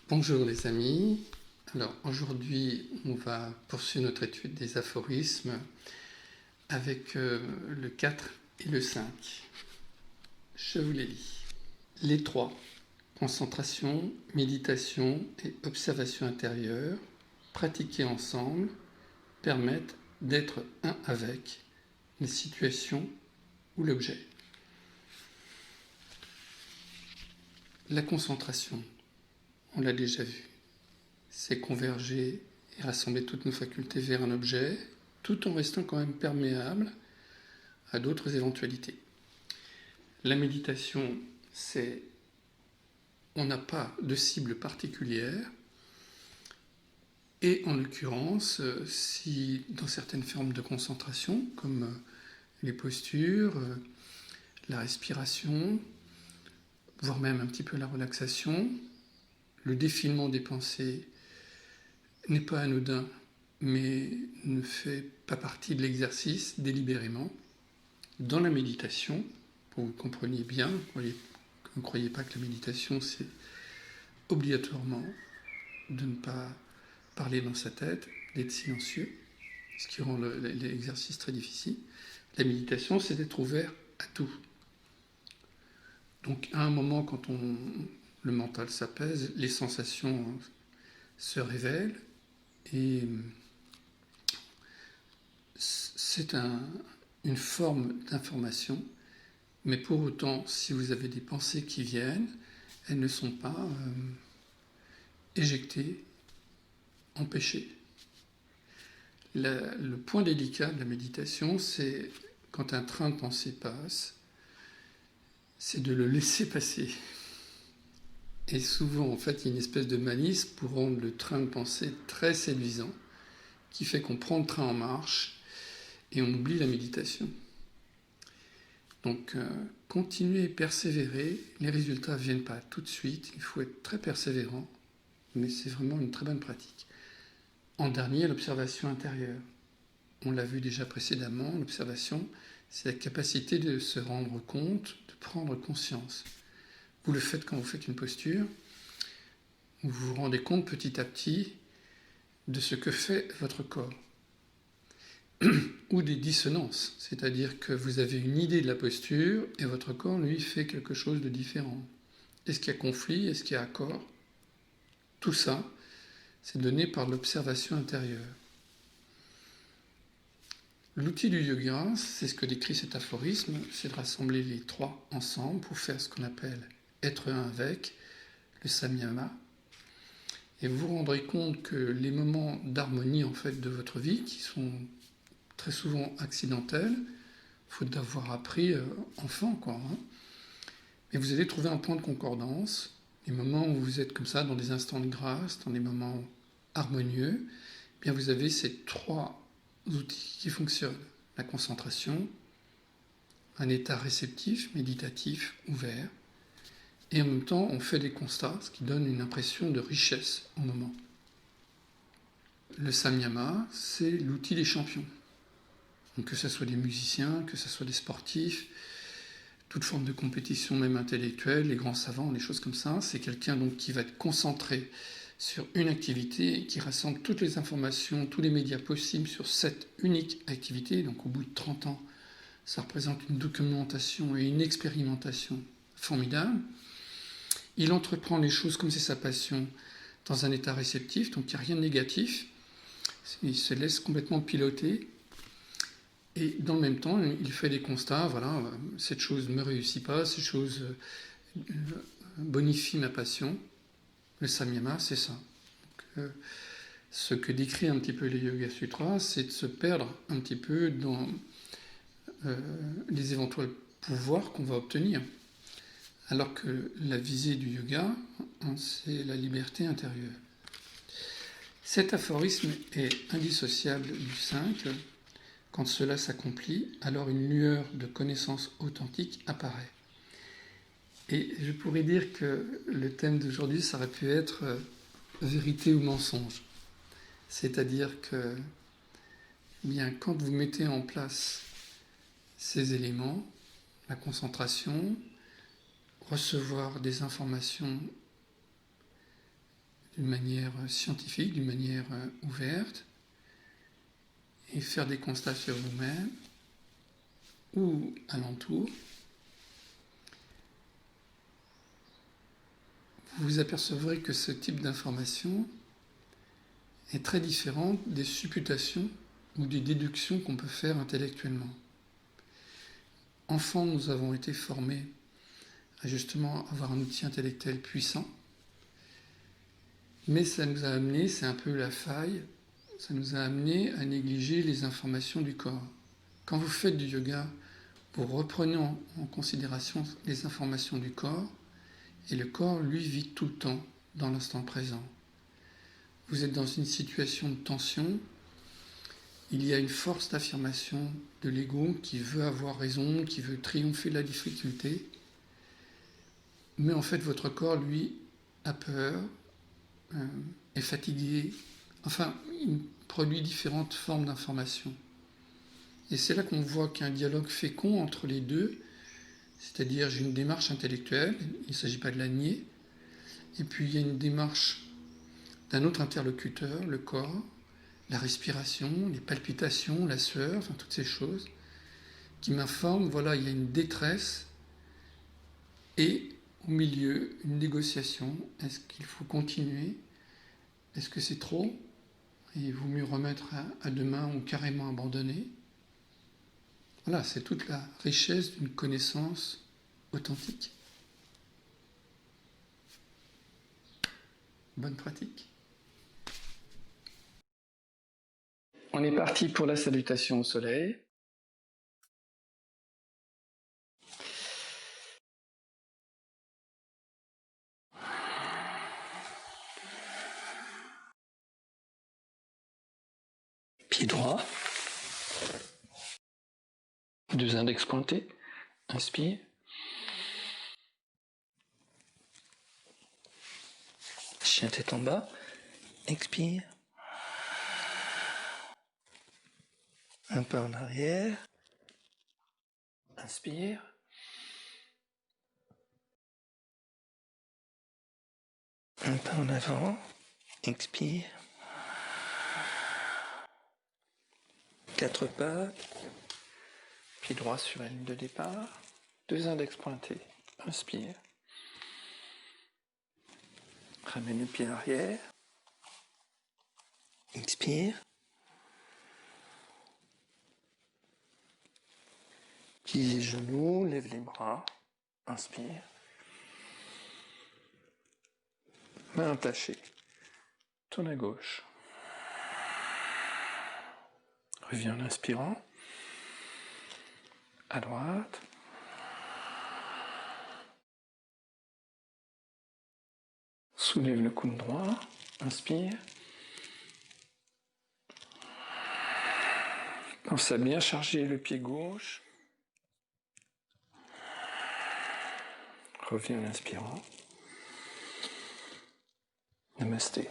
Bonjour les amis, alors aujourd'hui on va poursuivre notre étude des aphorismes avec le 4 et le 5. Je vous les lis. Les trois, concentration, méditation et observation intérieure, pratiqués ensemble, permettent d'être un avec les situations ou l'objet. La concentration, on l'a déjà vu, c'est converger et rassembler toutes nos facultés vers un objet, tout en restant quand même perméable à d'autres éventualités. La méditation, c'est on n'a pas de cible particulière, et en l'occurrence, si dans certaines formes de concentration, comme les postures, la respiration, voire même un petit peu la relaxation, le défilement des pensées n'est pas anodin, mais ne fait pas partie de l'exercice délibérément. Dans la méditation, pour que vous compreniez bien, vous ne croyez pas que la méditation c'est obligatoirement de ne pas parler dans sa tête, d'être silencieux, ce qui rend l'exercice très difficile. La méditation, c'est d'être ouvert à tout. Donc à un moment, quand le mental s'apaise, les sensations se révèlent et c'est une forme d'information, mais pour autant, si vous avez des pensées qui viennent, elles ne sont pas éjectées, empêchées. Le point délicat de la méditation, c'est quand un train de pensée passe, c'est de le laisser passer. Et souvent, en fait, il y a une espèce de malice pour rendre le train de pensée très séduisant, qui fait qu'on prend le train en marche et on oublie la méditation. Donc, continuer et persévérer. Les résultats ne viennent pas tout de suite. Il faut être très persévérant, mais c'est vraiment une très bonne pratique. En dernier, l'observation intérieure. On l'a vu déjà précédemment, l'observation, c'est la capacité de se rendre compte, de prendre conscience. Vous le faites quand vous faites une posture, vous vous rendez compte petit à petit de ce que fait votre corps. Ou des dissonances, c'est-à-dire que vous avez une idée de la posture et votre corps, lui, fait quelque chose de différent. Est-ce qu'il y a conflit? Est-ce qu'il y a accord? Tout ça, c'est donné par l'observation intérieure. L'outil du yoga, c'est ce que décrit cet aphorisme, c'est de rassembler les trois ensemble pour faire ce qu'on appelle être un avec, le samyama. Et vous vous rendrez compte que les moments d'harmonie en fait de votre vie, qui sont très souvent accidentels, faute d'avoir appris enfant, quoi. Mais vous allez trouver un point de concordance, les moments où vous êtes comme ça, dans des instants de grâce, dans des moments harmonieux, eh bien vous avez ces trois outils qui fonctionnent. La concentration, un état réceptif, méditatif, ouvert, et en même temps on fait des constats, ce qui donne une impression de richesse au moment. Le samyama, c'est l'outil des champions. Donc que ce soit des musiciens, que ce soit des sportifs, toute forme de compétition, même intellectuelle, les grands savants, les choses comme ça, c'est quelqu'un donc qui va être concentré sur une activité et qui rassemble toutes les informations, tous les médias possibles sur cette unique activité. Donc au bout de 30 ans, ça représente une documentation et une expérimentation formidable. Il entreprend les choses comme c'est sa passion dans un état réceptif, donc il n'y a rien de négatif. Il se laisse complètement piloter. Et dans le même temps, il fait des constats, voilà, cette chose ne me réussit pas, cette chose bonifie ma passion. Le samyama, c'est ça. Donc, ce que décrit un petit peu les Yoga Sutras, c'est de se perdre un petit peu dans les éventuels pouvoirs qu'on va obtenir. Alors que la visée du yoga, c'est la liberté intérieure. Cet aphorisme est indissociable du 5. Quand cela s'accomplit, alors une lueur de connaissance authentique apparaît. Et je pourrais dire que le thème d'aujourd'hui, ça aurait pu être vérité ou mensonge. C'est-à-dire que, bien, quand vous mettez en place ces éléments, la concentration, recevoir des informations d'une manière scientifique, d'une manière ouverte, et faire des constats sur vous-même ou alentour. Vous vous apercevrez que ce type d'information est très différente des supputations ou des déductions qu'on peut faire intellectuellement. Enfants, nous avons été formés à justement avoir un outil intellectuel puissant, mais ça nous a amené, c'est un peu la faille, ça nous a amené à négliger les informations du corps. Quand vous faites du yoga, vous reprenez en considération les informations du corps, et le corps, lui, vit tout le temps dans l'instant présent. Vous êtes dans une situation de tension, il y a une force d'affirmation de l'ego qui veut avoir raison, qui veut triompher de la difficulté, mais en fait votre corps, lui, a peur, est fatigué, enfin, il produit différentes formes d'informations. Et c'est là qu'on voit qu'il y a un dialogue fécond entre les deux, c'est-à-dire j'ai une démarche intellectuelle, il ne s'agit pas de la nier, et puis il y a une démarche d'un autre interlocuteur, le corps, la respiration, les palpitations, la sueur, enfin toutes ces choses, qui m'informent, voilà, il y a une détresse, et au milieu, une négociation, est-ce qu'il faut continuer? Est-ce que c'est trop? Et il vaut mieux remettre à demain ou carrément abandonner. Voilà, c'est toute la richesse d'une connaissance authentique. Bonne pratique. On est parti pour la salutation au soleil. Pied droit. 2 index pointés. Inspire. Chien tête en bas. Expire. Un pas en arrière. Inspire. Un pas en avant. Expire. 4 pas. Pied droit sur la ligne de départ. 2 index pointés. Inspire. Ramène le pied en arrière. Expire. Plie les genoux, lève les bras. Inspire. Main attachée. Tourne à gauche. Reviens en inspirant. À droite. Soulève le coude droit. Inspire. Pense à bien charger le pied gauche. Reviens en inspirant. Namasté.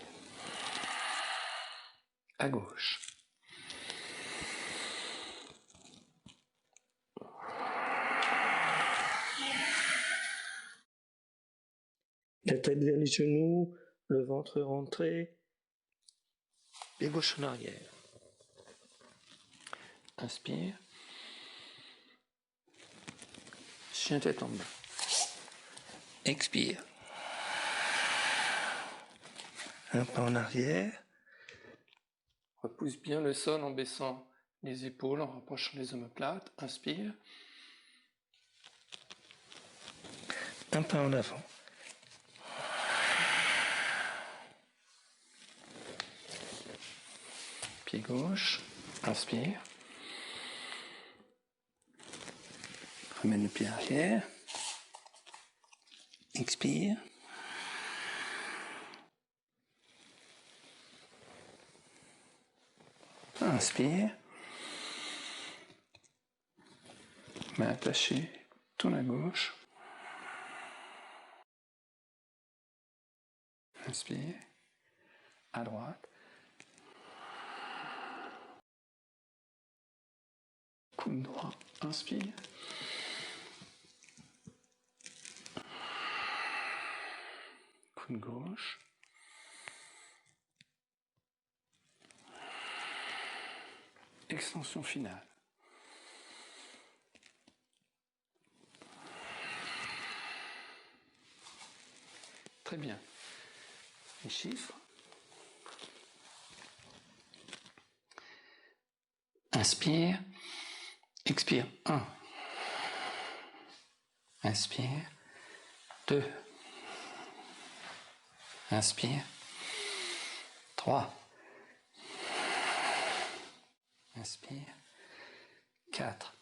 À gauche. La tête vers les genoux, le ventre rentré, pied gauche en arrière. Inspire. Chien tête en bas. Expire. Un pas en arrière. Repousse bien le sol en baissant les épaules, en rapprochant les omoplates. Inspire. Un pas en avant. Pied gauche. Inspire. Ramène le pied arrière. Expire. Inspire. Main attachée. Tourne à gauche. Inspire. À droite. Coude droit. Inspire. Coude gauche. Extension finale. Très bien. Les chiffres. Inspire. Expire. 1. Inspire. 2. Inspire. 3. Inspire. 4.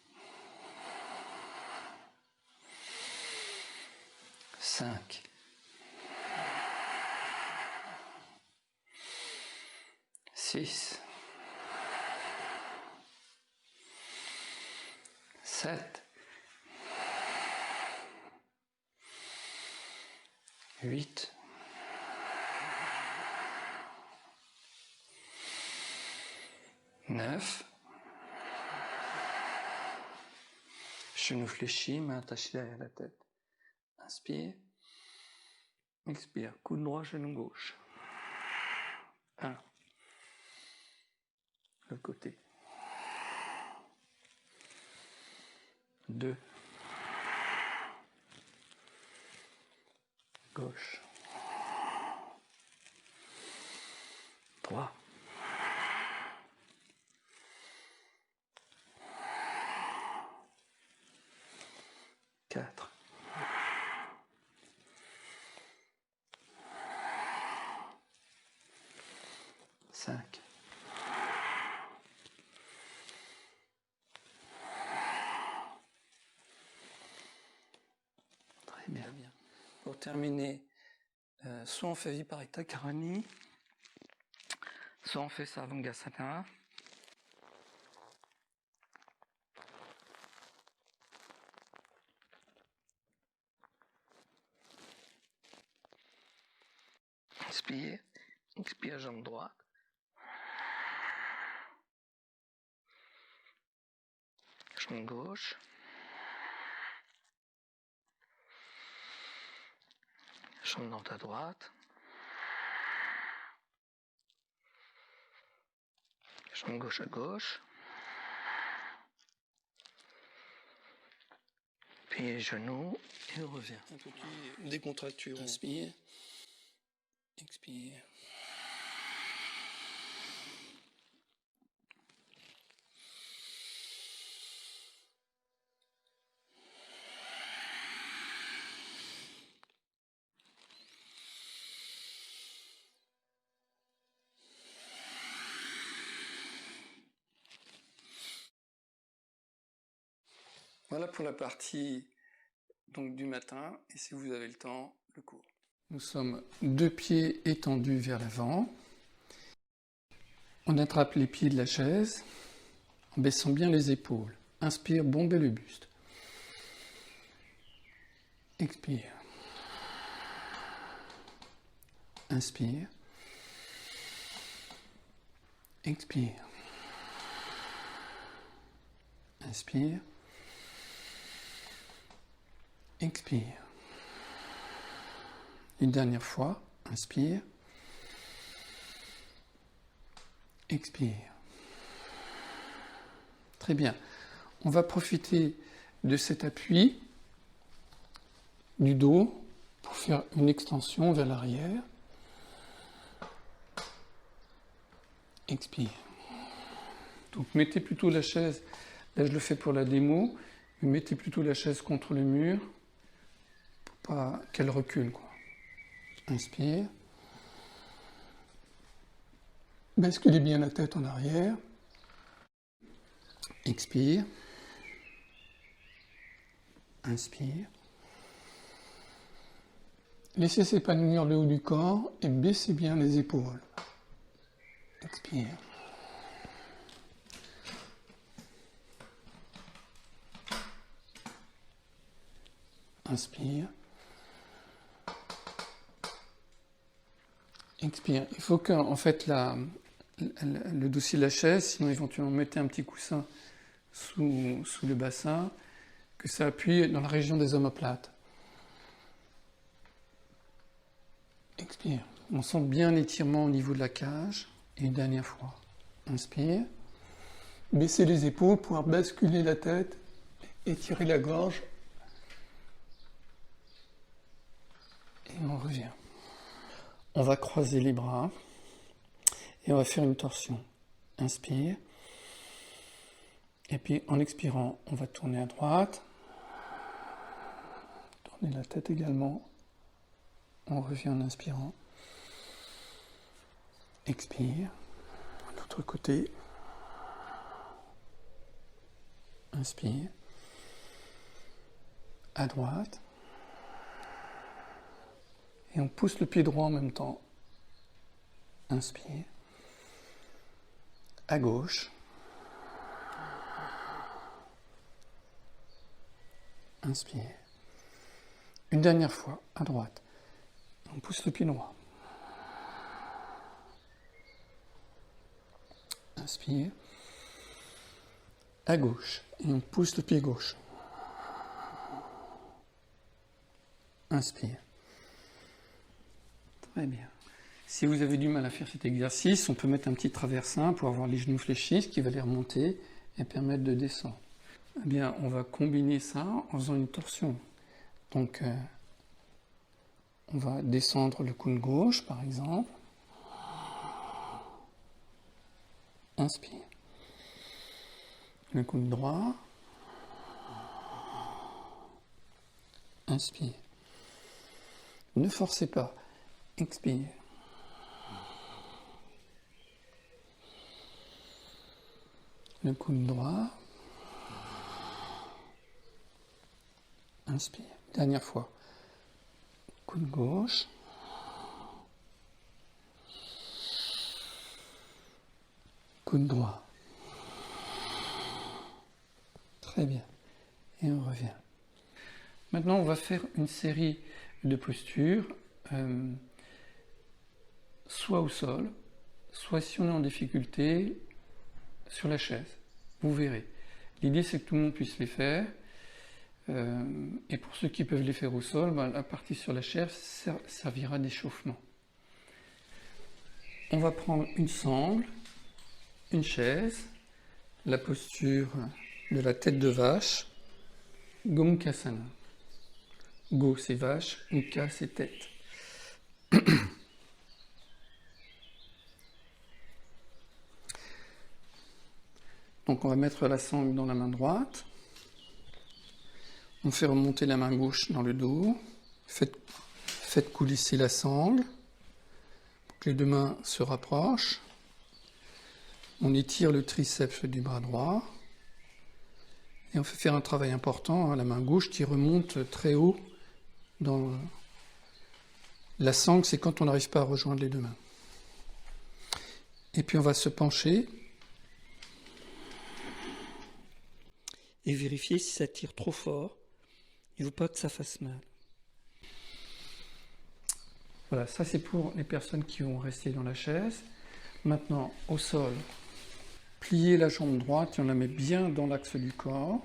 5. 6. 7. 8. 9. Genou fléchi, main attachée derrière la tête. Inspire. Expire. Coude droit, genou gauche. 1. Le côté. 2. Gauche. 3. 4. 5. 'Très bien. Pour terminer, soit on fait Viparita Karani, soit on fait Sarvangasana. Inspire, expire jambe droite. Jambe gauche. Jambe dans ta droite. Jambe gauche à gauche. Puis genou et on revient. Un petit décontracture. Inspire. Expire. Voilà pour la partie donc, du matin, et si vous avez le temps, le cours. Nous sommes deux pieds étendus vers l'avant. On attrape les pieds de la chaise en baissant bien les épaules. Inspire, bombez le buste. Expire. Inspire. Expire. Inspire. Expire. Une dernière fois, inspire. Expire. Très bien. On va profiter de cet appui du dos pour faire une extension vers l'arrière. Expire. Donc mettez plutôt la chaise, là je le fais pour la démo, mais mettez plutôt la chaise contre le mur pour pas qu'elle recule, quoi. Inspire. Basculez bien la tête en arrière. Expire. Inspire. Laissez s'épanouir le haut du corps et baissez bien les épaules. Expire. Inspire. Expire. Il faut que, en fait, le dossier de la chaise, sinon éventuellement mettez un petit coussin sous le bassin, que ça appuie dans la région des omoplates. Expire. On sent bien l'étirement au niveau de la cage. Et une dernière fois. Inspire. baisser les épaules, pouvoir basculer la tête, étirer la gorge. Et on revient. On va croiser les bras et on va faire une torsion. Inspire. Et puis en expirant, on va tourner à droite. Tourner la tête également. On revient en inspirant. Expire. L'autre côté. Inspire. À droite. Et on pousse le pied droit en même temps. Inspire. À gauche. Inspire. Une dernière fois, à droite. On pousse le pied droit. Inspire. À gauche. Et on pousse le pied gauche. Inspire. Très bien. Si vous avez du mal à faire cet exercice, on peut mettre un petit traversin pour avoir les genoux fléchis, ce qui va les remonter et permettre de descendre. Eh bien, on va combiner ça en faisant une torsion. Donc, on va descendre le coude gauche, par exemple. Inspire. Le coude droit. Inspire. Ne forcez pas. Expire. Le coude droit. Inspire. Dernière fois. Coude gauche. Coude droit. Très bien. Et on revient. Maintenant, on va faire une série de postures, soit au sol, soit si on est en difficulté, sur la chaise. Vous verrez. L'idée, c'est que tout le monde puisse les faire. Et pour ceux qui peuvent les faire au sol, la partie sur la chaise servira d'échauffement. On va prendre une sangle, une chaise, la posture de la tête de vache, Gomukhasana. Go, c'est vache, Mukha, c'est tête. Donc on va mettre la sangle dans la main droite. On fait remonter la main gauche dans le dos. Faites coulisser la sangle pour que les deux mains se rapprochent. On étire le triceps du bras droit. Et on fait faire un travail important à la main gauche qui remonte très haut dans la sangle, c'est quand on n'arrive pas à rejoindre les deux mains. Et puis on va se pencher et vérifier si ça tire trop fort. Il ne faut pas que ça fasse mal. Voilà, ça c'est pour les personnes qui vont rester dans la chaise. Maintenant, au sol, pliez la jambe droite et on la met bien dans l'axe du corps.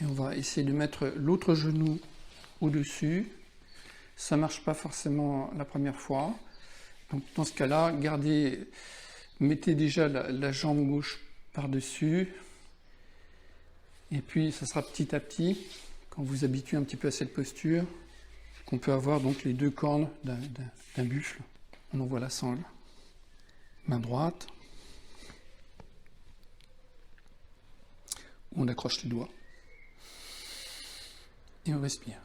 Et on va essayer de mettre l'autre genou au-dessus. Ça ne marche pas forcément la première fois. Donc dans ce cas-là, mettez déjà la jambe gauche par-dessus. Et puis ça sera petit à petit, quand vous vous habituez un petit peu à cette posture, qu'on peut avoir donc les deux cornes d'un buffle. On envoie la sangle. Main droite. On accroche les doigts. Et on respire.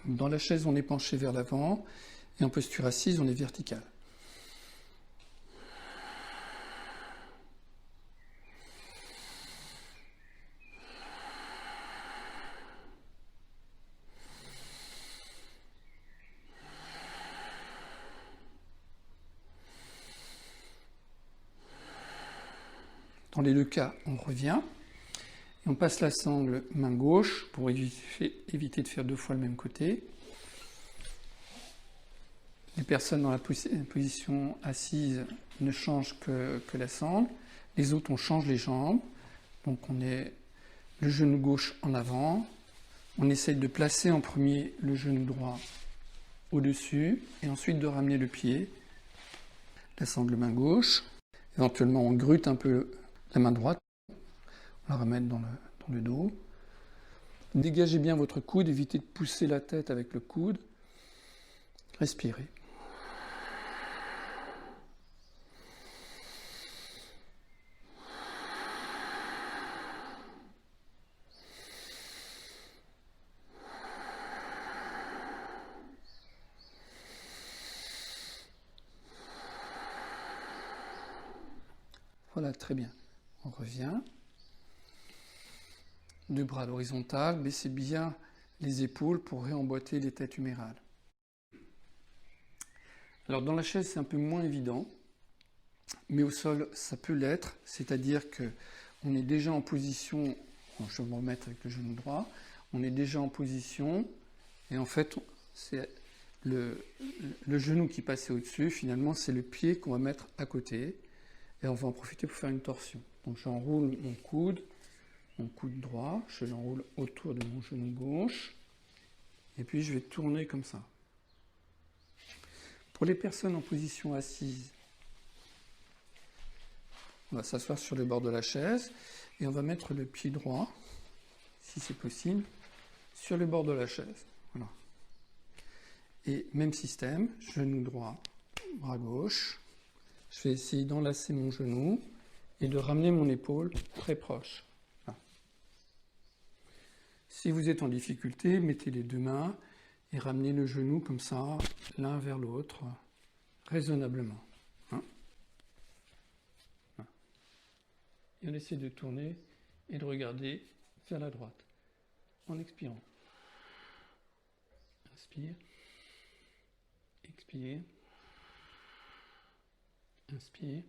Dans la chaise, on est penché vers l'avant. Et en posture assise, on est vertical. Dans les deux cas, on revient. Et on passe la sangle main gauche pour éviter de faire deux fois le même côté. Les personnes dans la position assise ne changent que la sangle. Les autres, on change les jambes. Donc on est le genou gauche en avant. On essaye de placer en premier le genou droit au-dessus et ensuite de ramener le pied. La sangle main gauche. Éventuellement, on grute un peu la main droite. On la ramène dans le dos. Dégagez bien votre coude, évitez de pousser la tête avec le coude. Respirez. Voilà, très bien. On revient. Deux bras à l'horizontale, baissez bien les épaules pour réemboîter les têtes humérales. Alors dans la chaise, c'est un peu moins évident, mais au sol, ça peut l'être, c'est-à-dire que on est déjà en position, je vais me remettre avec le genou droit, on est déjà en position, et en fait, c'est le genou qui passait au-dessus, finalement, c'est le pied qu'on va mettre à côté, et on va en profiter pour faire une torsion. Donc j'enroule mon coude droit, je l'enroule autour de mon genou gauche, et puis je vais tourner comme ça. Pour les personnes en position assise, on va s'asseoir sur le bord de la chaise, et on va mettre le pied droit, si c'est possible, sur le bord de la chaise. Voilà. Et même système, genou droit, bras gauche. Je vais essayer d'enlacer mon genou et de ramener mon épaule très proche. Voilà. Si vous êtes en difficulté, mettez les deux mains et ramenez le genou comme ça, l'un vers l'autre, raisonnablement. Hein? Voilà. Et on essaie de tourner et de regarder vers la droite en expirant. Inspire, expire, inspire,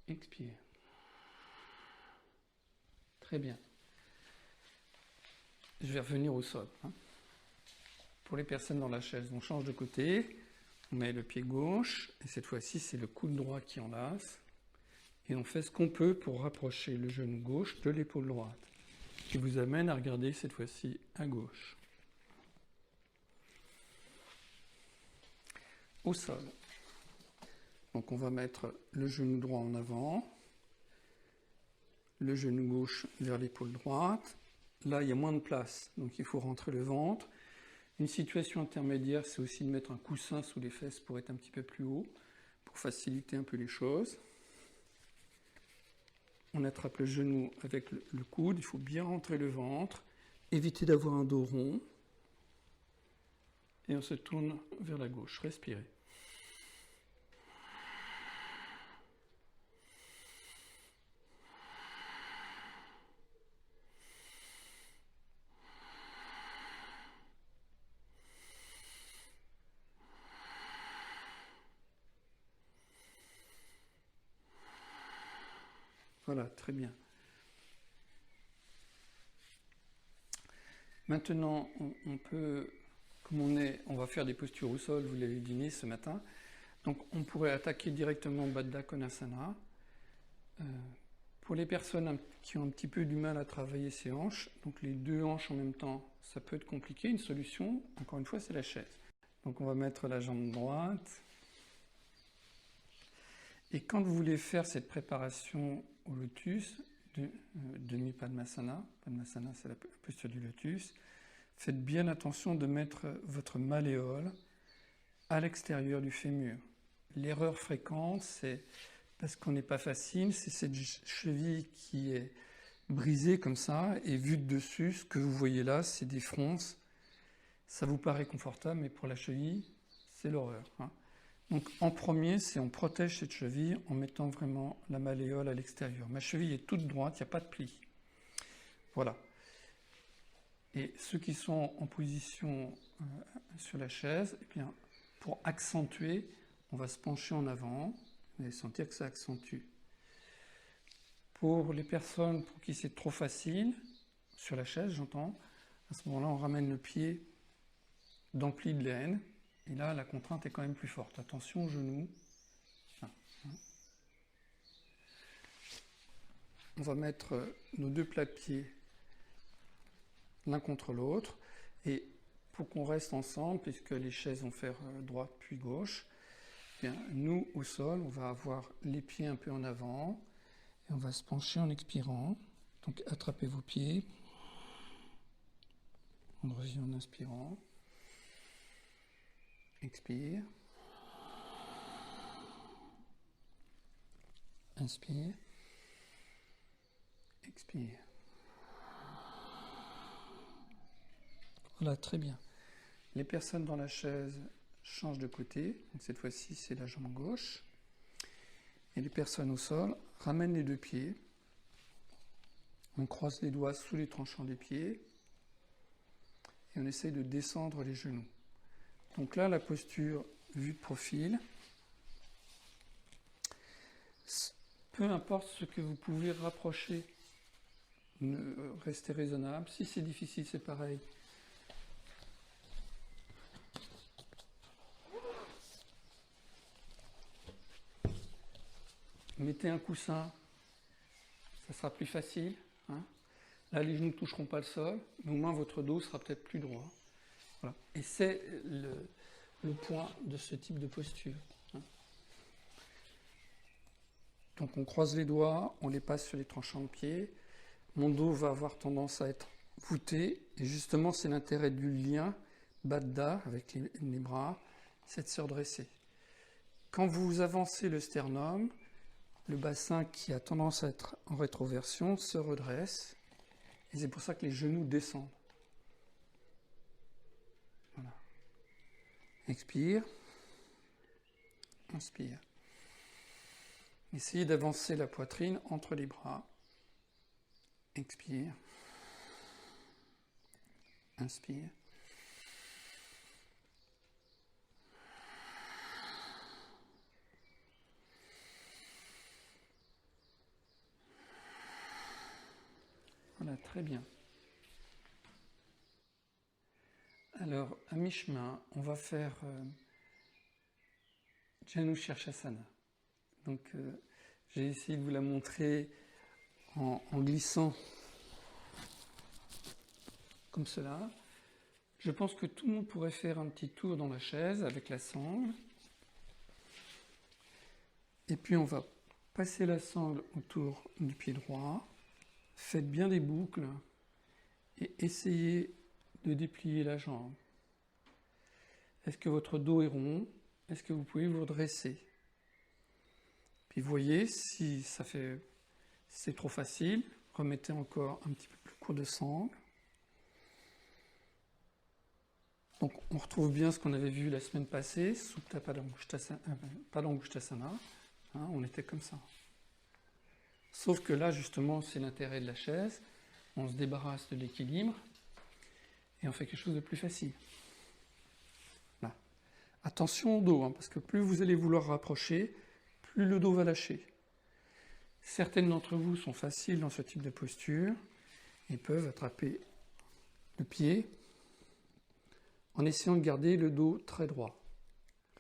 expire. Très bien. Je vais revenir au sol. Hein. Pour les personnes dans la chaise, on change de côté, on met le pied gauche, et cette fois-ci, c'est le coude droit qui enlace, et on fait ce qu'on peut pour rapprocher le genou gauche de l'épaule droite, qui vous amène à regarder cette fois-ci à gauche. Au sol. Donc on va mettre le genou droit en avant, le genou gauche vers l'épaule droite. Là, il y a moins de place, donc il faut rentrer le ventre. Une situation intermédiaire, c'est aussi de mettre un coussin sous les fesses pour être un petit peu plus haut, pour faciliter un peu les choses. On attrape le genou avec le coude, il faut bien rentrer le ventre, éviter d'avoir un dos rond. Et on se tourne vers la gauche, respirez. Voilà, très bien. Maintenant, on peut, comme on va faire des postures au sol, vous l'avez deviné ce matin, donc on pourrait attaquer directement Baddha Konasana. Pour les personnes qui ont un petit peu du mal à travailler ces hanches, donc les deux hanches en même temps, ça peut être compliqué. Une solution, encore une fois, c'est la chaise. Donc on va mettre la jambe droite. Et quand vous voulez faire cette préparation au lotus, demi-padmasana, padmasana c'est la posture du lotus, faites bien attention de mettre votre malléole à l'extérieur du fémur. L'erreur fréquente, c'est parce qu'on n'est pas facile, c'est cette cheville qui est brisée comme ça, et vue de dessus, ce que vous voyez là, c'est des fronces. Ça vous paraît confortable, mais pour la cheville, c'est l'horreur. Hein. Donc en premier, c'est on protège cette cheville en mettant vraiment la malléole à l'extérieur. Ma cheville est toute droite, il n'y a pas de pli. Voilà. Et ceux qui sont en position sur la chaise, eh bien, pour accentuer, on va se pencher en avant. Vous allez sentir que ça accentue. Pour les personnes pour qui c'est trop facile, sur la chaise, j'entends, à ce moment-là, on ramène le pied dans le pli de l'aine. Et là, la contrainte est quand même plus forte. Attention aux genoux. On va mettre nos deux plats de pied l'un contre l'autre. Et pour qu'on reste ensemble, puisque les chaises vont faire droite puis gauche, Bien, nous, au sol, on va avoir les pieds un peu en avant et on va se pencher en expirant. Donc, attrapez vos pieds. On revient en inspirant. Expire. Inspire. Expire. Voilà, très bien. Les personnes dans la chaise changent de côté. Donc cette fois-ci, c'est la jambe gauche. Et les personnes au sol ramènent les deux pieds. On croise les doigts sous les tranchants des pieds. Et on essaye de descendre les genoux. Donc là, la posture vue de profil. Peu importe ce que vous pouvez rapprocher, restez raisonnable. Si c'est difficile, c'est pareil. Mettez un coussin, ça sera plus facile. Hein. Là, les genoux ne toucheront pas le sol, mais au moins votre dos sera peut-être plus droit. Voilà. Et c'est le point de ce type de posture. Hein. Donc on croise les doigts, on les passe sur les tranchants de pied. Mon dos va avoir tendance à être voûté, et justement c'est l'intérêt du lien Baddha avec les bras, c'est de se redresser. Quand vous avancez le sternum, le bassin qui a tendance à être en rétroversion se redresse, et c'est pour ça que les genoux descendent. Voilà. Expire. Inspire. Essayez d'avancer la poitrine entre les bras. Expire. Inspire. Voilà, très bien. Alors, à mi-chemin, on va faire Janu Shirshasana. Donc, j'ai essayé de vous la montrer en glissant comme cela. Je pense que tout le monde pourrait faire un petit tour dans la chaise avec la sangle. Et puis, on va passer la sangle autour du pied droit. Faites bien des boucles et essayez de déplier la jambe. Est-ce que votre dos est rond? Est-ce que vous pouvez vous redresser? Puis voyez si c'est trop facile, remettez encore un petit peu plus court de sangle. Donc on retrouve bien ce qu'on avait vu la semaine passée, Supta Padangusthasana, on était comme ça. Sauf que là justement c'est l'intérêt de la chaise, on se débarrasse de l'équilibre et on fait quelque chose de plus facile. Là. Attention au dos, parce que plus vous allez vouloir rapprocher, plus le dos va lâcher. Certaines d'entre vous sont faciles dans ce type de posture et peuvent attraper le pied en essayant de garder le dos très droit.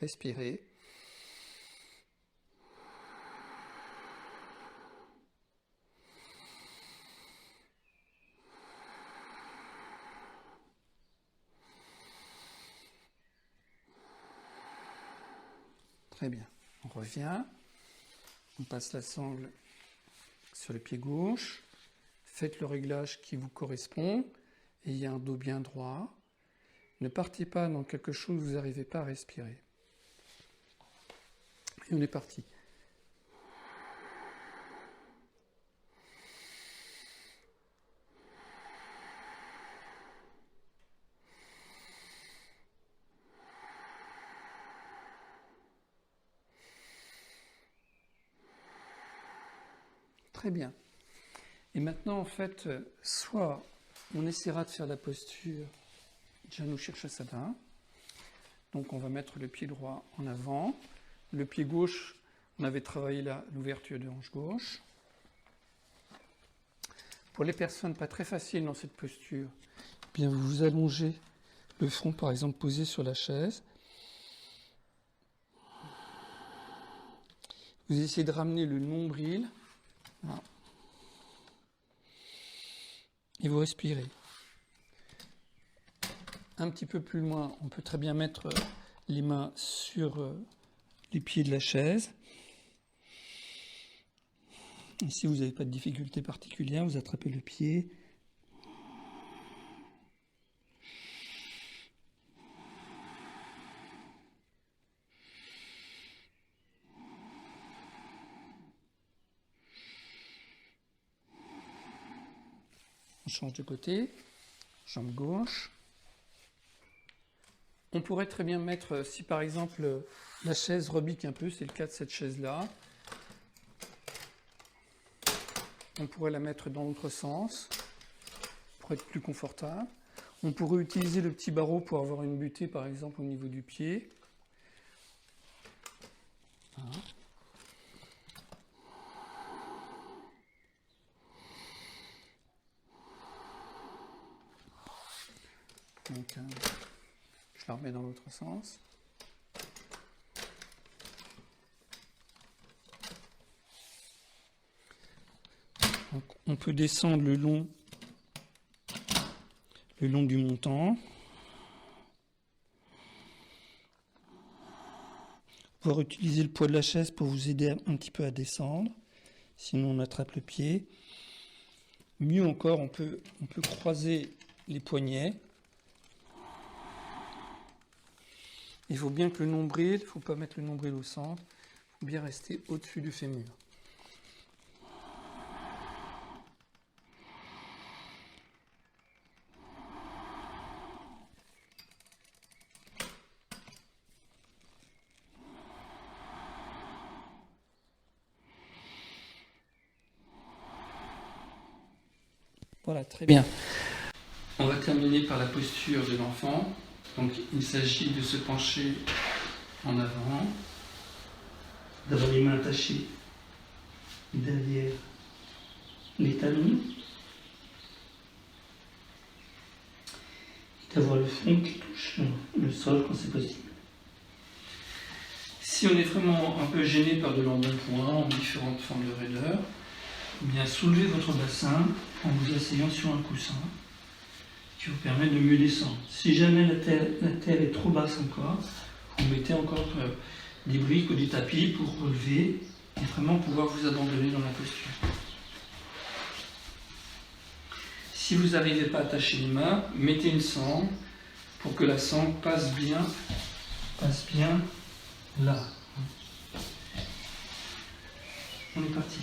Respirez. Très bien. On revient. On passe la sangle sur le pied gauche. Faites le réglage qui vous correspond. Ayez un dos bien droit. Ne partez pas dans quelque chose où vous n'arrivez pas à respirer. Et on est parti. Très bien. Et maintenant, en fait, soit on essaiera de faire la posture Janu Shirshasana. Donc on va mettre le pied droit en avant. Le pied gauche, on avait travaillé l'ouverture de hanche gauche. Pour les personnes pas très faciles dans cette posture, eh bien vous vous allongez le front par exemple posé sur la chaise. Vous essayez de ramener le nombril. Voilà. Et vous respirez. Un petit peu plus loin, on peut très bien mettre les mains sur les pieds de la chaise. Et si vous n'avez pas de difficulté particulière, vous attrapez le pied. On change de côté, jambe gauche. On pourrait très bien mettre, si par exemple la chaise rebique un peu, c'est le cas de cette chaise-là, on pourrait la mettre dans l'autre sens pour être plus confortable. On pourrait utiliser le petit barreau pour avoir une butée par exemple au niveau du pied. Voilà. Donc, je la remets dans l'autre sens. Donc, on peut descendre le long du montant. Pouvoir utiliser le poids de la chaise pour vous aider un petit peu à descendre. Sinon, on attrape le pied. Mieux encore, on peut croiser les poignets. Il faut bien que le nombril, il ne faut pas mettre le nombril au centre, il faut bien rester au-dessus du fémur. Voilà, très bien. On va terminer par la posture de l'enfant. Donc il s'agit de se pencher en avant, d'avoir les mains attachées derrière les talons, et d'avoir le front qui touche le sol quand c'est possible. Si on est vraiment un peu gêné par de l'embonpoint en différentes formes de raideur, eh bien soulevez votre bassin en vous asseyant sur un coussin qui vous permet de mieux descendre. Si jamais la terre est trop basse encore, vous mettez encore des briques ou des tapis pour relever et vraiment pouvoir vous abandonner dans la posture. Si vous n'arrivez pas à attacher les mains, mettez une sangle pour que la sangle passe bien là. On est parti.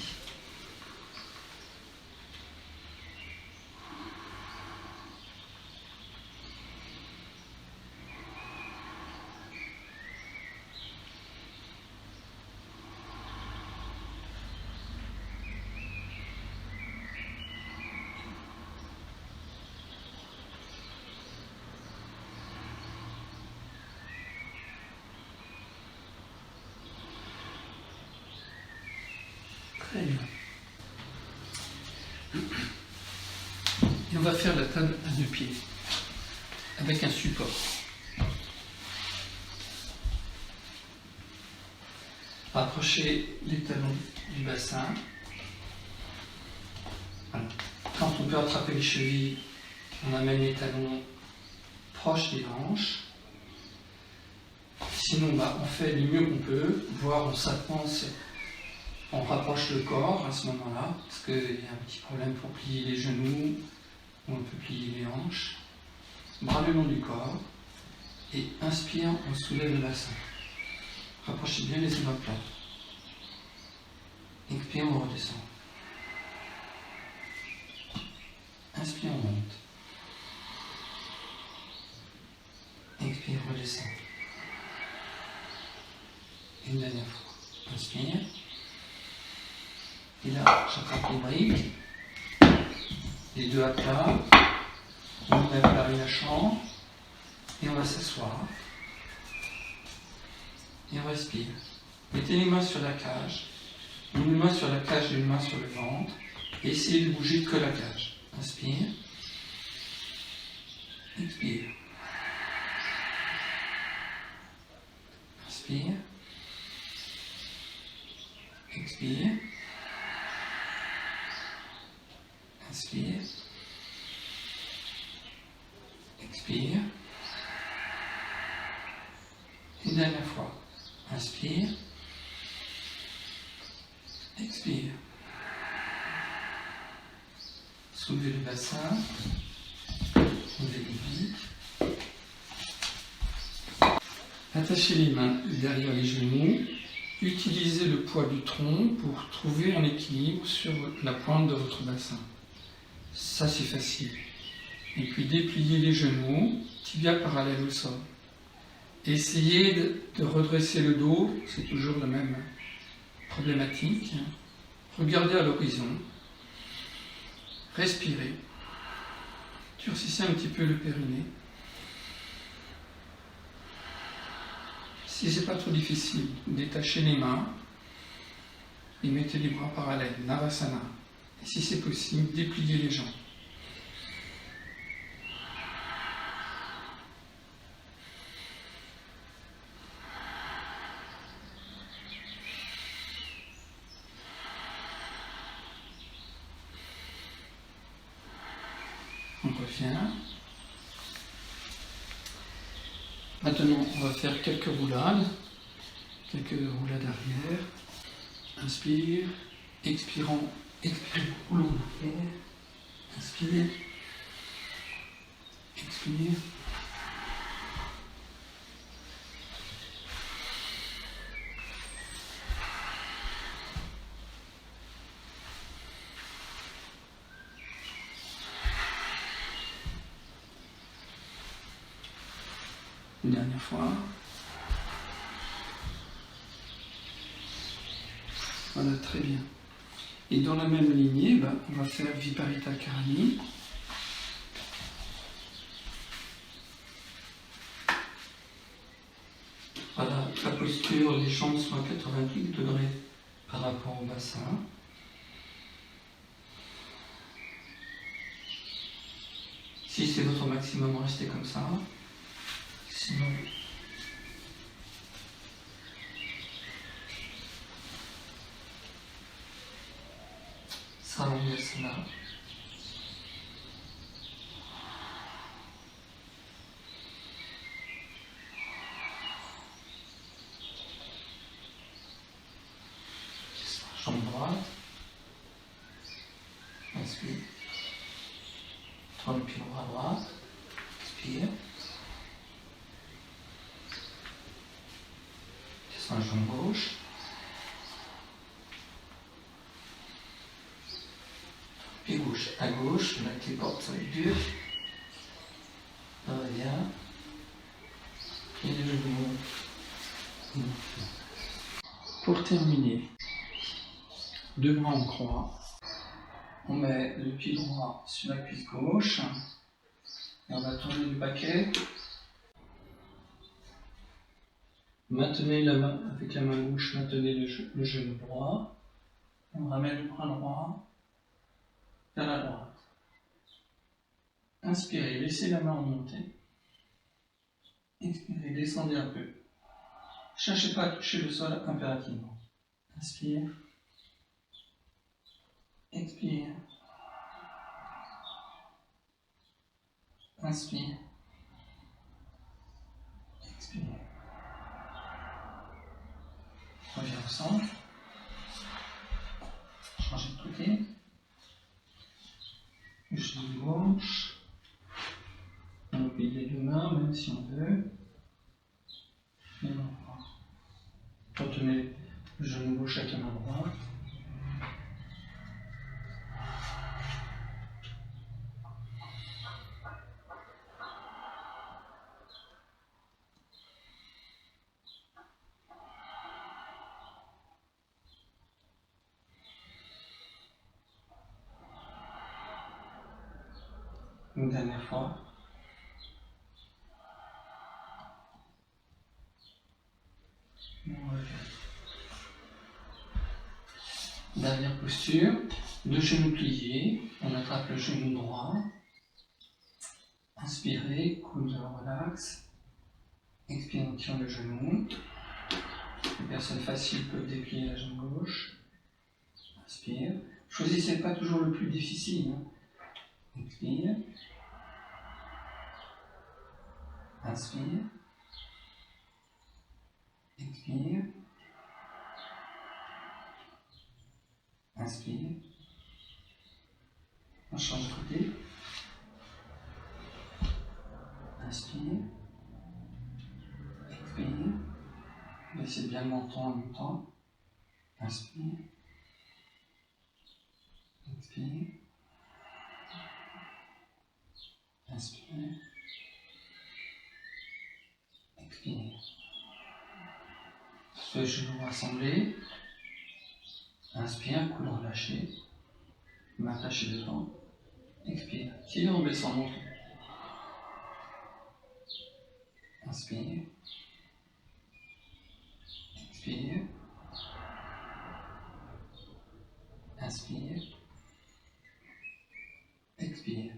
Très bien. Et on va faire la table à 2 pieds, avec un support. Rapprochez les talons du bassin. Voilà. Quand on peut attraper les chevilles, on amène les talons proches des hanches. Sinon, on fait du mieux qu'on peut, voire on s'avance. On rapproche le corps à ce moment-là, parce qu'il y a un petit problème pour plier les genoux, ou on peut plier les hanches. Bras le long du corps, et inspire, on soulève le bassin. Rapprochez bien les omoplates. Expire, on redescend. Inspire, on monte. Expire, redescend. Une dernière fois. Inspire. Et là, j'attrape les briques, les deux à plat, on met à plat la chambre, et on va s'asseoir. Et on respire. Mettez les mains sur la cage, une main sur la cage et une main sur le ventre, et essayez de bouger que la cage. Inspire. Expire. Inspire. Expire. Inspire. Expire. Une dernière fois. Inspire. Expire. Soulevez le bassin. Soulevez le bide. Attachez les mains derrière les genoux. Utilisez le poids du tronc pour trouver un équilibre sur la pointe de votre bassin. Ça, c'est facile. Et puis dépliez les genoux, tibia parallèle au sol. Essayez de redresser le dos, c'est toujours la même problématique. Regardez à l'horizon. Respirez. Durcissez un petit peu le périnée. Si ce n'est pas trop difficile, détachez les mains et mettez les bras parallèles, Navasana. Et si c'est possible, dépliez les jambes. On revient. Maintenant, on va faire quelques roulades arrière. Inspire, expirons, roulons en arrière. Inspire, expire. Une dernière fois. Voilà, très bien. Et dans la même lignée, on va faire Viparita Karani. Voilà, la posture, les jambes sont à 90 degrés par rapport au bassin. Si c'est votre maximum, restez comme ça. Sinon, Sarvangasana. Jambe droite. Inspire. Tourne le pied droit à droite. Expire. Descends la jambe gauche. Pied gauche à gauche, la clé porte sur les deux. Reviens. Et les genoux. Pour terminer, deux bras en croix. On met le pied droit sur la cuisse gauche. Et on va tourner du paquet. Maintenez la main avec la main gauche, maintenez le genou droit. On ramène le bras droit vers la droite. Inspirez, laissez la main remonter. Expirez, descendez un peu. Cherchez pas à toucher le sol impérativement. Inspire. Expire. Inspire. Expire. Reviens au centre. Changez de côté. Le genou gauche. On peut plier les deux mains, même si on veut. Et on va retenez le genou gauche avec la main droite. Une dernière fois. Dernière posture, deux genoux pliés, on attrape le genou droit. Inspirez, coude relax. Expirez, on tire le genou. Les personnes faciles peuvent déplier la jambe gauche. Inspire. Choisissez pas toujours le plus difficile. Expire. Inspire. Expire. On change de côté. Inspire. Expire. Laissez bien le menton en même temps. Inspire. Expire. Inspire. Expire. Ce genou rassemblé. Inspire, coude relâché. Main attachée devant. Expire. Tirez en baissant le menton. Inspire. Expire. Inspire. Expire.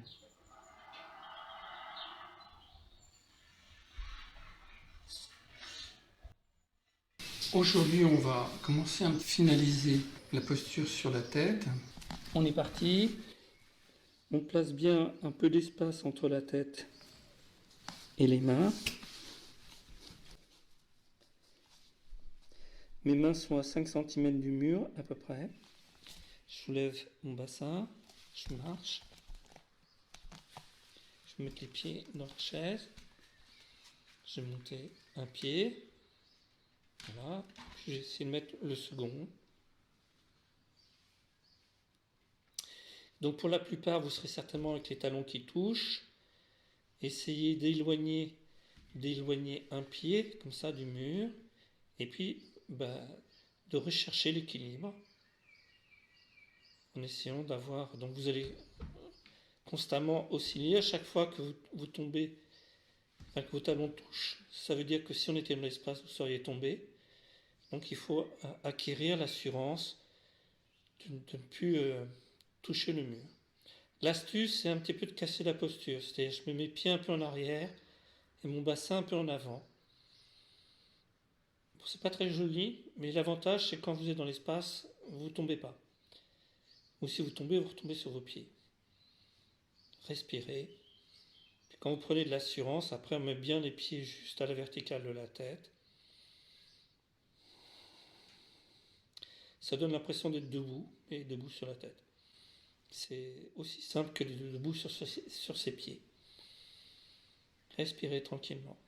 Aujourd'hui, on va commencer à finaliser la posture sur la tête. On est parti. On place bien un peu d'espace entre la tête et les mains. Mes mains sont à 5 cm du mur à peu près. Je soulève mon bassin, je marche. Je vais mettre les pieds dans la chaise. Je vais monter un pied. Voilà. Puis j'ai essayé de mettre le second. Donc pour la plupart, vous serez certainement avec les talons qui touchent. Essayez d'éloigner un pied comme ça du mur. Et puis de rechercher l'équilibre. En essayant d'avoir... Donc vous allez constamment osciller à chaque fois que vous tombez, que vos talons touchent. Ça veut dire que si on était dans l'espace, vous seriez tombé. Donc il faut acquérir l'assurance de ne plus toucher le mur. L'astuce, c'est un petit peu de casser la posture. C'est-à-dire je mets mes pieds un peu en arrière et mon bassin un peu en avant. Bon, c'est pas très joli, mais l'avantage, c'est quand vous êtes dans l'espace, vous ne tombez pas. Ou si vous tombez, vous retombez sur vos pieds. Respirez. Puis quand vous prenez de l'assurance, après on met bien les pieds juste à la verticale de la tête. Ça donne l'impression d'être debout, et debout sur la tête. C'est aussi simple que d'être debout sur ses pieds. Respirez tranquillement.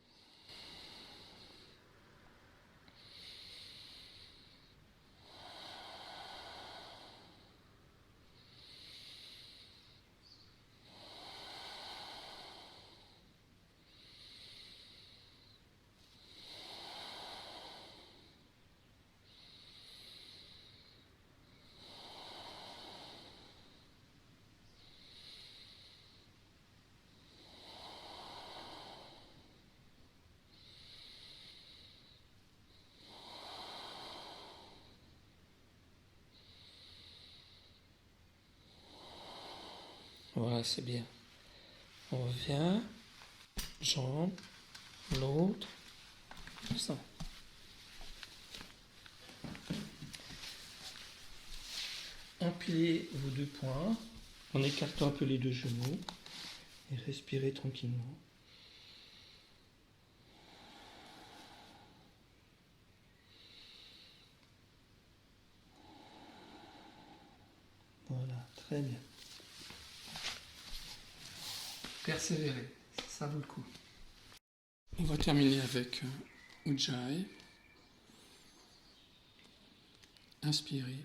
Voilà, c'est bien. On revient. Jambe, l'autre, comme ça. Empilez vos deux poings en écartant un peu les deux genoux et respirez tranquillement. Voilà, très bien. Persévérez, ça vaut le coup. On va terminer avec Ujjayi. Inspirez.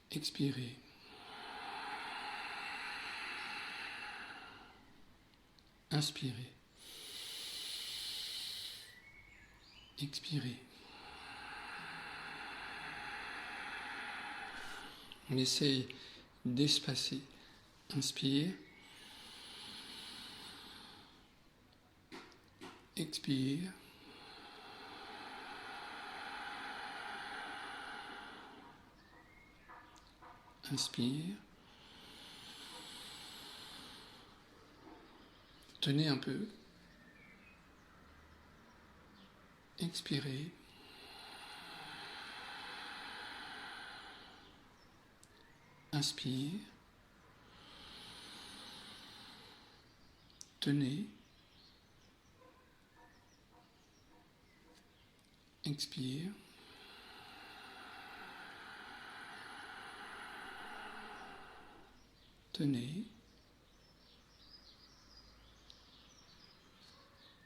Expirez. Inspirez. Expirez. On essaye d'espacer. Inspire. Expire. Inspire. Tenez un peu. Expirez. Inspire. Tenez. Expire. Tenez.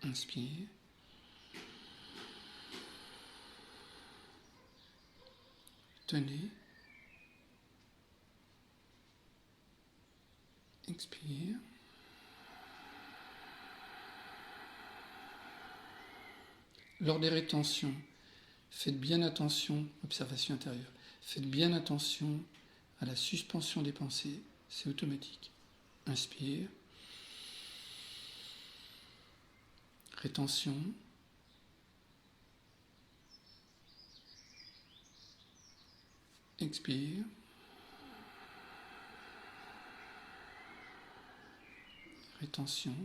Inspire. Tenez. Expire. Lors des rétentions, faites bien attention, observation intérieure, faites bien attention à la suspension des pensées, c'est automatique. Inspire. Rétention. Expire. Rétention.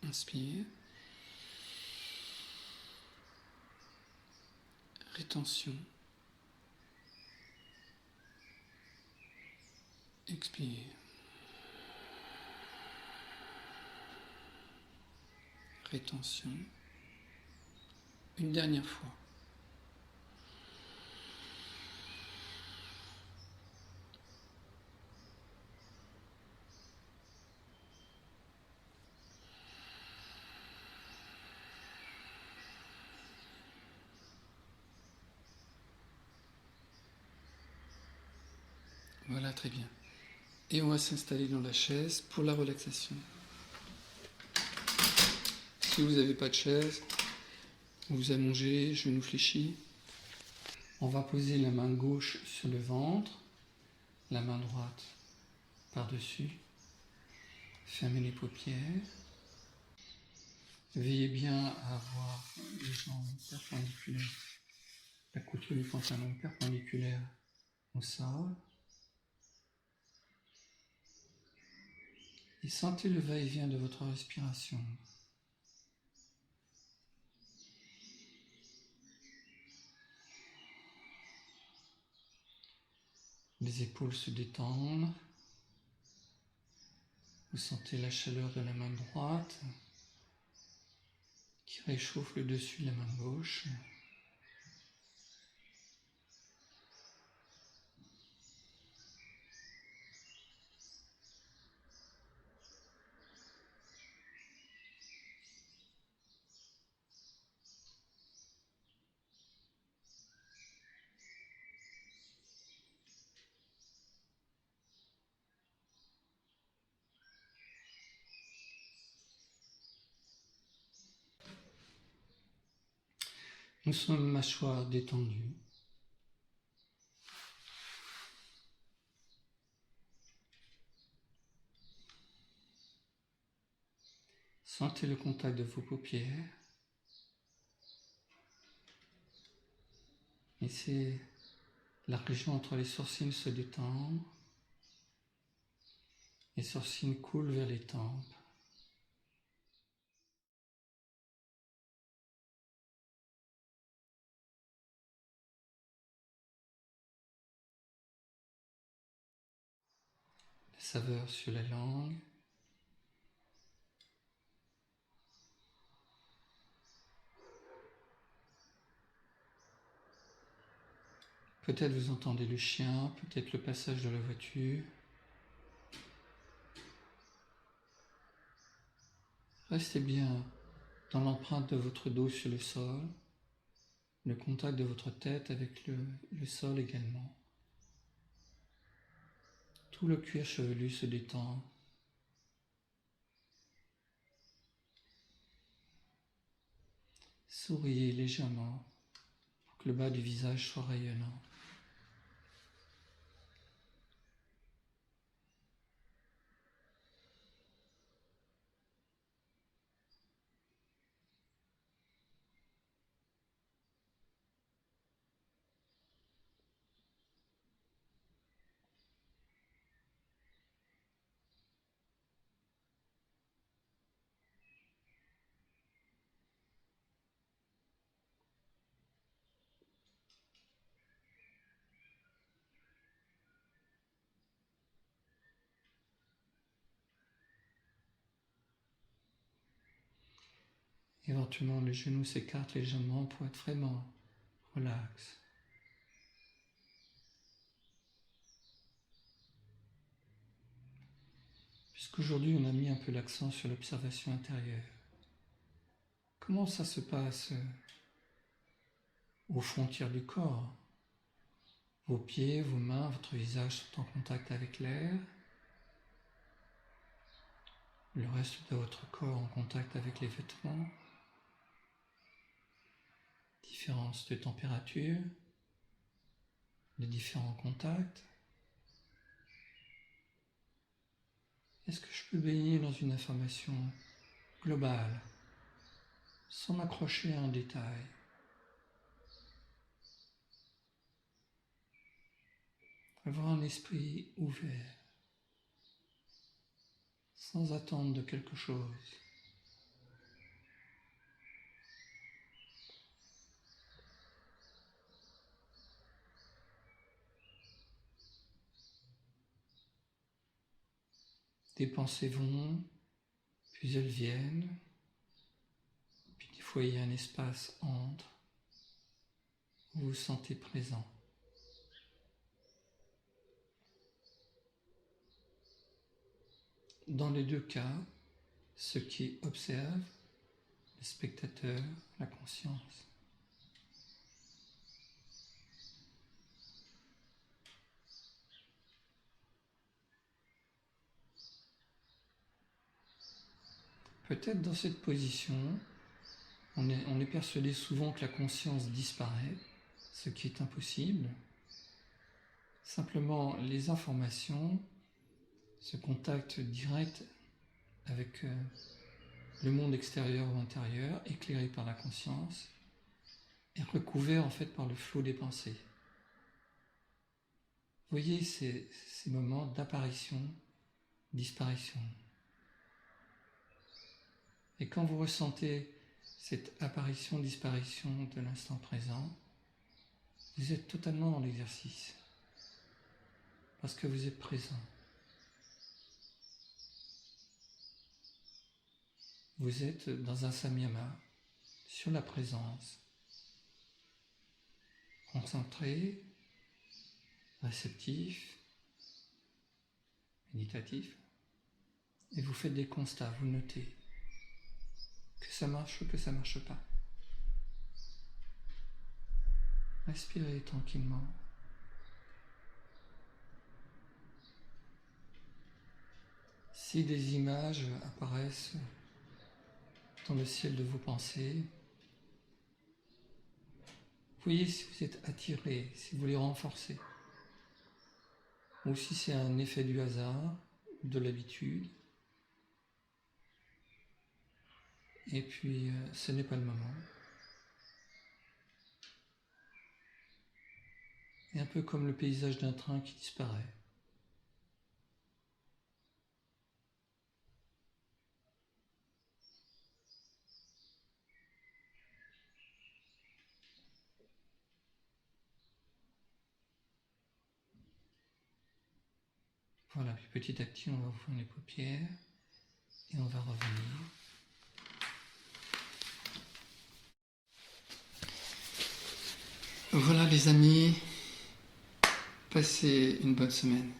Inspire. Rétention. Expire. Rétention. Une dernière fois. Voilà, très bien. Et on va s'installer dans la chaise pour la relaxation. Si vous n'avez pas de chaise, vous vous allongez, genoux fléchis. On va poser la main gauche sur le ventre, la main droite par-dessus. Fermez les paupières. Veillez bien à avoir les jambes perpendiculaires, la couture du pantalon perpendiculaire au sol. Et sentez le va-et-vient de votre respiration. Les épaules se détendent. Vous sentez la chaleur de la main droite qui réchauffe le dessus de la main gauche. Nous sommes mâchoire détendue. Sentez le contact de vos paupières. Laissez la région entre les sourcils se détendre. Les sourcils coulent vers les tempes. La saveur sur la langue. Peut-être vous entendez le chien, peut-être le passage de la voiture. Restez bien dans l'empreinte de votre dos sur le sol, le contact de votre tête avec le sol également. Tout le cuir chevelu se détend. Souriez légèrement pour que le bas du visage soit rayonnant. Éventuellement, les genoux s'écartent légèrement pour être vraiment relax. qu'aujourd'hui on a mis un peu l'accent sur l'observation intérieure. Comment ça se passe aux frontières du corps? Vos pieds, vos mains, votre visage sont en contact avec l'air. Le reste de votre corps en contact avec les vêtements. Différence de température, les différents contacts. Est-ce que je peux baigner dans une information globale, sans m'accrocher à un détail? Avoir un esprit ouvert, sans attendre de quelque chose. Des pensées vont, puis elles viennent, puis des fois il y a un espace entre, vous vous sentez présent. Dans les deux cas, ce qui observe, le spectateur, la conscience. Peut-être dans cette position, on est persuadé souvent que la conscience disparaît, ce qui est impossible. Simplement, les informations, ce contact direct avec le monde extérieur ou intérieur, éclairé par la conscience, est recouvert en fait par le flot des pensées. Vous voyez ces moments d'apparition, disparition. Et quand vous ressentez cette apparition-disparition de l'instant présent, vous êtes totalement dans l'exercice, parce que vous êtes présent. Vous êtes dans un samyama, sur la présence, concentré, réceptif, méditatif, et vous faites des constats, vous notez que ça marche ou que ça ne marche pas. Respirez tranquillement. Si des images apparaissent dans le ciel de vos pensées, voyez si vous êtes attiré, si vous les renforcez, ou si c'est un effet du hasard, de l'habitude, et puis ce n'est pas le moment. Et un peu comme le paysage d'un train qui disparaît. Voilà, puis petit à petit, on va ouvrir les paupières et on va revenir. Voilà les amis, passez une bonne semaine.